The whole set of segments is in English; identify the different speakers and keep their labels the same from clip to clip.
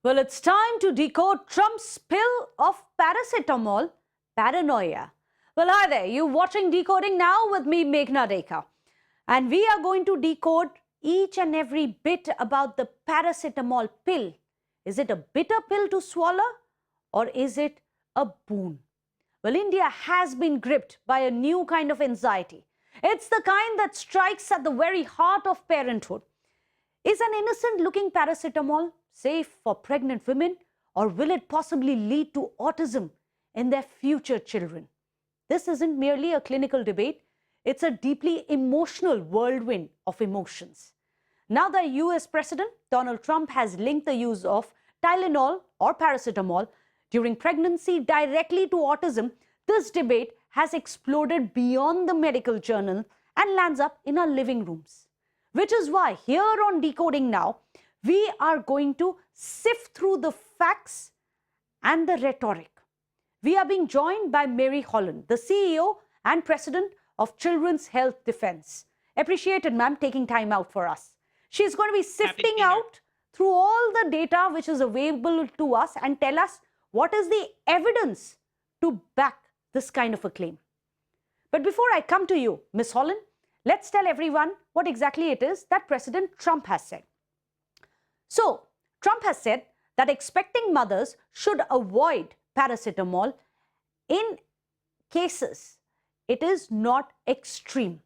Speaker 1: Well, it's time to decode Trump's pill of paracetamol paranoia. Well, hi there. You're watching Decoding Now with me, Meghna Deka. And we are going to decode each and every bit about the paracetamol pill. Is it a bitter pill to swallow or is it a boon? Well, India has been gripped by a new kind of anxiety. It's the kind that strikes at the very heart of parenthood. Is an innocent-looking paracetamol safe for pregnant women, or will it possibly lead to autism in their future children? This isn't merely a clinical debate, it's a deeply emotional whirlwind of emotions. Now that US President Donald Trump has linked the use of Tylenol or paracetamol during pregnancy directly to autism, this debate has exploded beyond the medical journal and lands up in our living rooms. Which is why here on Decoding Now, we are going to sift through the facts and the rhetoric. We are being joined by Mary Holland, the CEO and President of Children's Health Defense. Appreciated, ma'am, taking time out for us. She's going to be sifting out through all the data which is available to us and tell us what is the evidence to back this kind of a claim. But before I come to you, Ms. Holland, let's tell everyone what exactly it is that President Trump has said. So, Trump has said that expecting mothers should avoid paracetamol in cases it is not extreme.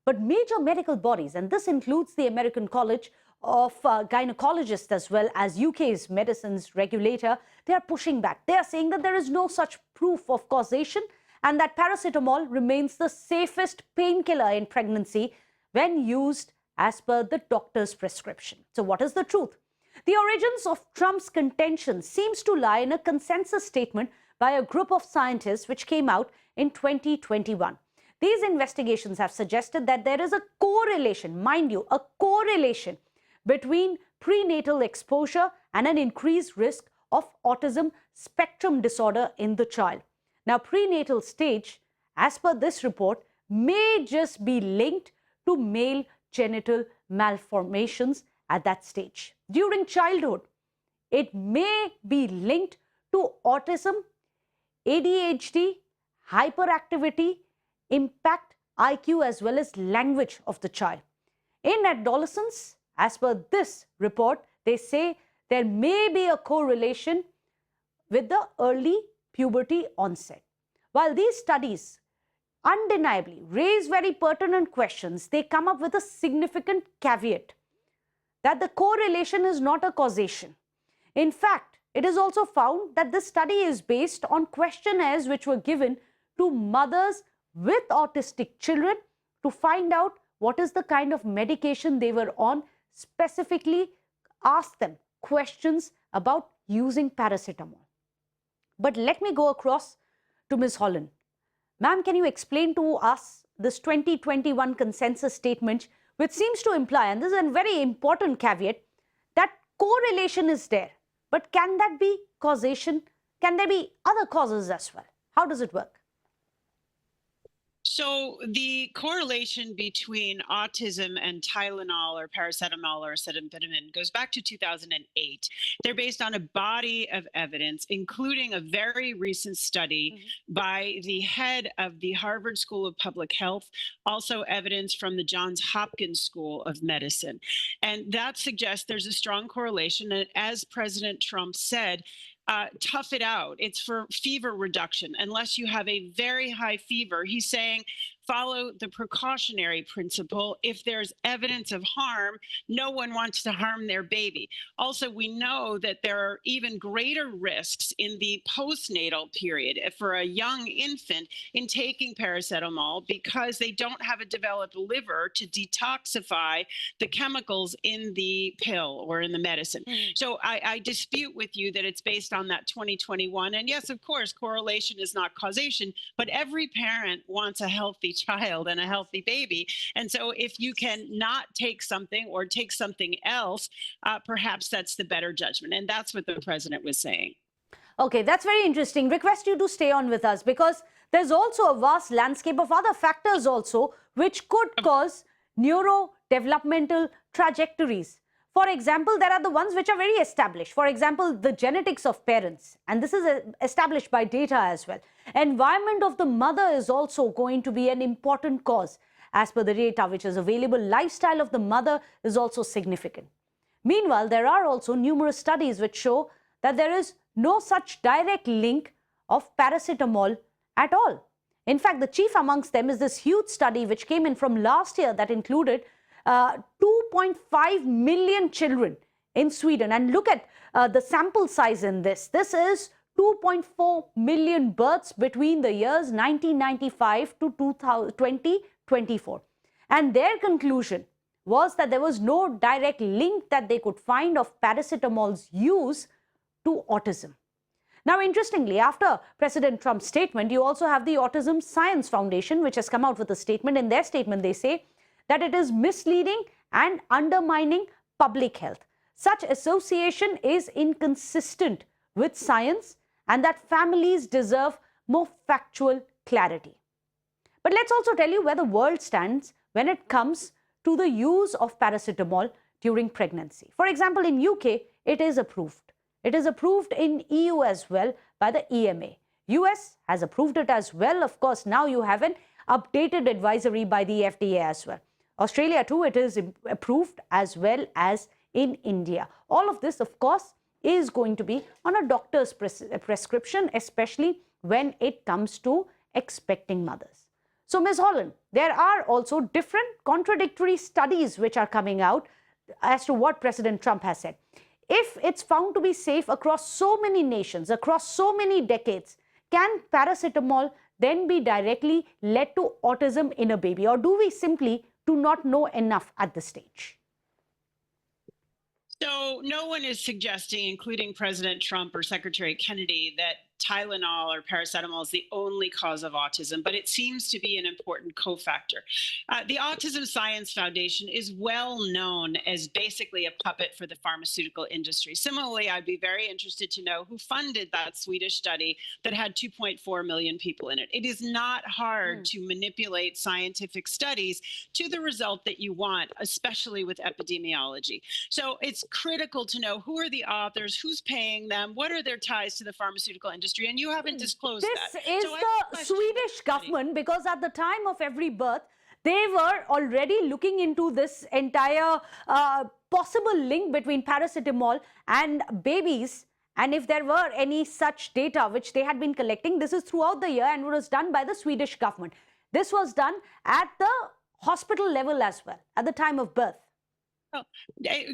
Speaker 1: But major medical bodies, and this includes the American College of Gynecologists as well as UK's medicines regulator, they are pushing back. They are saying that there is no such proof of causation and that paracetamol remains the safest painkiller in pregnancy when used as per the doctor's prescription. So what is the truth? The origins of Trump's contention seems to lie in a consensus statement by a group of scientists which came out in 2021. These investigations have suggested that there is a correlation, mind you, a correlation between prenatal exposure and an increased risk of autism spectrum disorder in the child. Now, prenatal stage, as per this report, may just be linked to male genital malformations at that stage. During childhood, it may be linked to autism, ADHD, hyperactivity, impact IQ as well as language of the child. In adolescence, as per this report, they say there may be a correlation with the early puberty onset. While these studies undeniably raise very pertinent questions, they come up with a significant caveat that the correlation is not a causation. In fact, it is also found that this study is based on questionnaires which were given to mothers with autistic children to find out what is the kind of medication they were on, specifically ask them questions about using paracetamol. But let me go across to Ms. Holland. Ma'am, can you explain to us this 2021 consensus statement which seems to imply, and this is a very important caveat, that correlation is there. But can that be causation? Can there be other causes as well? How does it work?
Speaker 2: So the correlation between autism and Tylenol or paracetamol or acetaminophen goes back to 2008. They're based on a body of evidence, including a very recent study by the head of the Harvard School of Public Health, also evidence from the Johns Hopkins School of Medicine. And that suggests there's a strong correlation. And as President Trump said, tough it out. It's for fever reduction. Unless you have a very high fever, he's saying follow the precautionary principle. If there's evidence of harm, no one wants to harm their baby. Also, we know that there are even greater risks in the postnatal period for a young infant in taking paracetamol because they don't have a developed liver to detoxify the chemicals in the pill or in the medicine. So I dispute with you that it's based on that 2021. And yes, of course, correlation is not causation, but every parent wants a healthy child and a healthy baby. And so if you can not take something or take something else, perhaps that's the better judgment. And that's what the president was saying.
Speaker 1: Okay, that's very interesting. Request you to stay on with us because there's also a vast landscape of other factors also which could cause neurodevelopmental trajectories For example, there are the ones which are very established. For example, the genetics of parents, and this is established by data as well. Environment of the mother is also going to be an important cause as per the data which is available. Lifestyle of the mother is also significant. Meanwhile, there are also numerous studies which show that there is no such direct link of paracetamol at all. In fact, the chief amongst them is this huge study which came in from last year that included 2.5 million children in Sweden. And look at the sample size in this. This is 2.4 million births between the years 1995 to 2024. And their conclusion was that there was no direct link that they could find of paracetamol's use to autism. Now, interestingly, after President Trump's statement, you also have the Autism Science Foundation, which has come out with a statement. In their statement, they say that it is misleading and undermining public health. Such association is inconsistent with science and that families deserve more factual clarity. But let's also tell you where the world stands when it comes to the use of paracetamol during pregnancy. For example, in UK, it is approved. It is approved in EU as well by the EMA. US has approved it as well. Of course, now you have an updated advisory by the FDA as well. Australia too, it is approved as well as in India. All of this, of course, is going to be on a doctor's prescription, especially when it comes to expecting mothers. So, Ms. Holland, there are also different contradictory studies which are coming out as to what President Trump has said. If it's found to be safe across so many nations, across so many decades, can paracetamol then be directly led to autism in a baby? Or do we simply do not know enough at this stage?
Speaker 2: So no one is suggesting, including President Trump or Secretary Kennedy, that Tylenol or paracetamol is the only cause of autism, but it seems to be an important cofactor. The Autism Science Foundation is well known as basically a puppet for the pharmaceutical industry. Similarly, I'd be very interested to know who funded that Swedish study that had 2.4 million people in it. It is not hard to manipulate scientific studies to the result that you want, especially with epidemiology. So it's critical to know who are the authors, who's paying them, what are their ties to the pharmaceutical industry, and you haven't disclosed that.
Speaker 1: This is the Swedish government, because at the time of every birth, they were already looking into this entire possible link between paracetamol and babies. And if there were any such data which they had been collecting, this is throughout the year and was done by the Swedish government. This was done at the hospital level as well, at the time of birth.
Speaker 2: Well,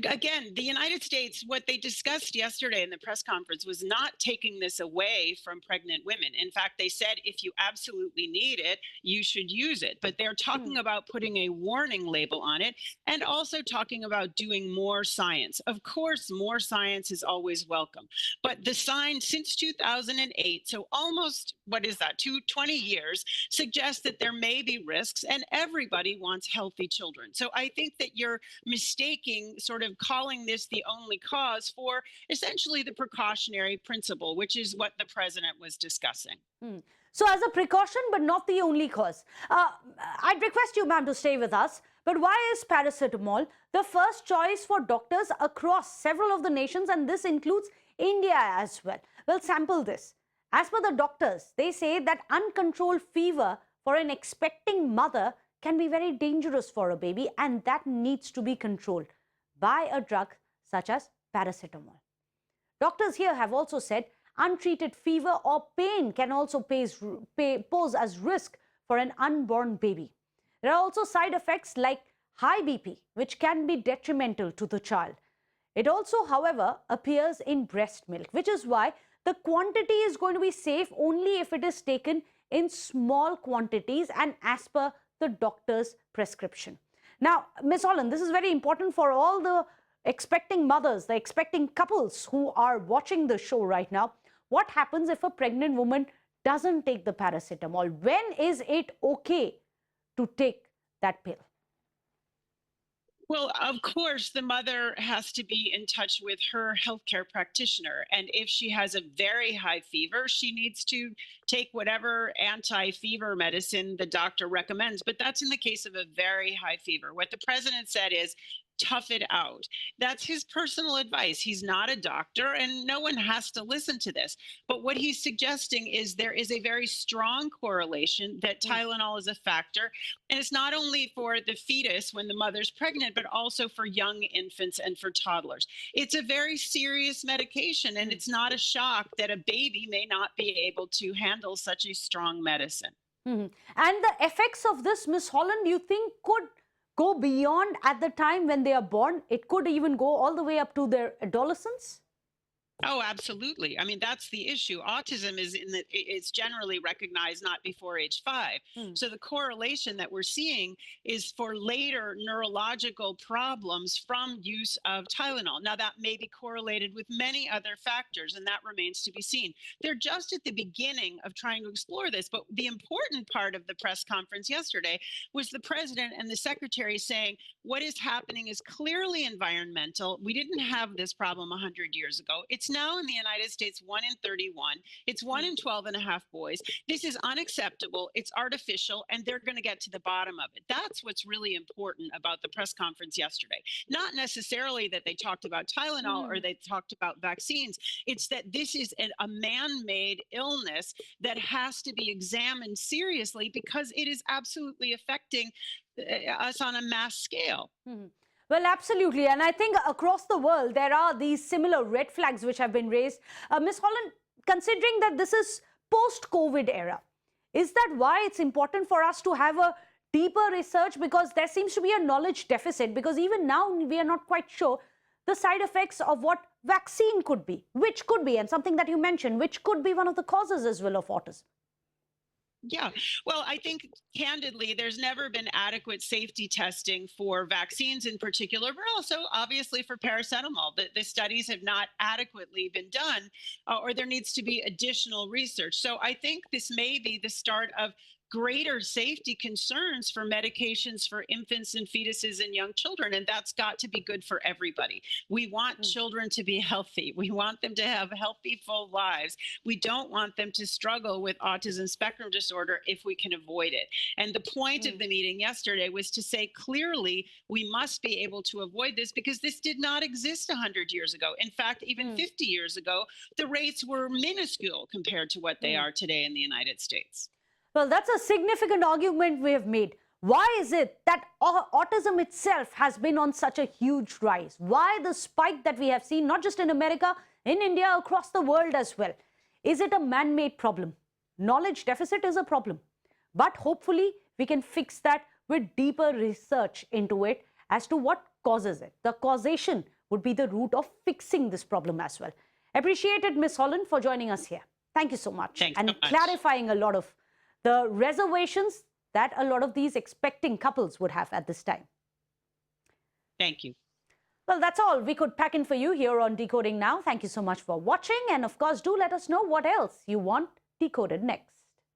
Speaker 2: again, the United States, what they discussed yesterday in the press conference was not taking this away from pregnant women. In fact, they said if you absolutely need it, you should use it. But they're talking about putting a warning label on it and also talking about doing more science. Of course, more science is always welcome. But the sign since 2008, so almost, 20 years, suggests that there may be risks and everybody wants healthy children. So I think that you're mistaking sort of calling this the only cause for essentially the precautionary principle, which is what the president was discussing.
Speaker 1: So as a precaution, but not the only cause. I'd request you, ma'am, to stay with us. But why is paracetamol the first choice for doctors across several of the nations? And this includes India as well. Well, sample this. As per the doctors, they say that uncontrolled fever for an expecting mother can be very dangerous for a baby, and that needs to be controlled by a drug such as paracetamol. Doctors here have also said untreated fever or pain can also pose as risk for an unborn baby. There are also side effects like high BP, which can be detrimental to the child. It also, however, appears in breast milk, which is why the quantity is going to be safe only if it is taken in small quantities and as per the doctor's prescription. Now, Ms. Holland, this is very important for all the expecting mothers, the expecting couples who are watching the show right now. What happens if a pregnant woman doesn't take the paracetamol? When is it okay to take that pill?
Speaker 2: Well, of course, the mother has to be in touch with her healthcare practitioner. And if she has a very high fever, she needs to take whatever anti-fever medicine the doctor recommends. But that's in the case of a very high fever. What the president said is, tough it out. That's his personal advice. He's not a doctor, and no one has to listen to this. But what he's suggesting is there is a very strong correlation that Tylenol is a factor. And it's not only for the fetus when the mother's pregnant, but also for young infants and for toddlers. It's a very serious medication, and it's not a shock that a baby may not be able to handle such a strong medicine.
Speaker 1: And the effects of this, Miss Holland, you think could go beyond at the time when they are born? It could even go all the way up to their adolescence?
Speaker 2: Oh, absolutely. I mean, that's the issue. Autism it's generally recognized not before age 5. So the correlation that we're seeing is for later neurological problems from use of Tylenol. Now, that may be correlated with many other factors, and that remains to be seen. They're just at the beginning of trying to explore this. But the important part of the press conference yesterday was the president and the secretary saying what is happening is clearly environmental. We didn't have this problem 100 years ago. It's now in the United States 1 in 31. It's 1 in 12 and a half boys. This is unacceptable. It's artificial, and they're going to get to the bottom of it. That's what's really important about the press conference yesterday. Not necessarily that they talked about Tylenol or they talked about vaccines. It's that this is a man-made illness that has to be examined seriously because it is absolutely affecting us on a mass scale.
Speaker 1: Well, absolutely. And I think across the world, there are these similar red flags which have been raised. Ms. Holland, considering that this is post-COVID era, is that why it's important for us to have a deeper research? Because there seems to be a knowledge deficit, because even now we are not quite sure the side effects of what vaccine could be, which could be, and something that you mentioned, which could be one of the causes as well of autism.
Speaker 2: Yeah, well, I think candidly, there's never been adequate safety testing for vaccines in particular, but also obviously for paracetamol. The studies have not adequately been done, or there needs to be additional research. So I think this may be the start of greater safety concerns for medications for infants and fetuses and young children. And that's got to be good for everybody. We want children to be healthy. We want them to have healthy, full lives. We don't want them to struggle with autism spectrum disorder if we can avoid it. And the point of the meeting yesterday was to say clearly, we must be able to avoid this because this did not exist 100 years ago. In fact, even 50 years ago, the rates were minuscule compared to what they are today in the United States.
Speaker 1: Well, that's a significant argument we have made. Why is it that autism itself has been on such a huge rise? Why the spike that we have seen, not just in America, in India, across the world as well? Is it a man-made problem? Knowledge deficit is a problem. But hopefully, we can fix that with deeper research into it as to what causes it. The causation would be the root of fixing this problem as well. Appreciated, Ms. Holland, for joining us here. Thank you so much.
Speaker 2: Thanks
Speaker 1: and
Speaker 2: so much.
Speaker 1: Clarifying a lot of the reservations that a lot of these expecting couples would have at this time.
Speaker 2: Thank you.
Speaker 1: Well, that's all we could pack in for you here on Decoding Now. Thank you so much for watching. And of course, do let us know what else you want decoded next.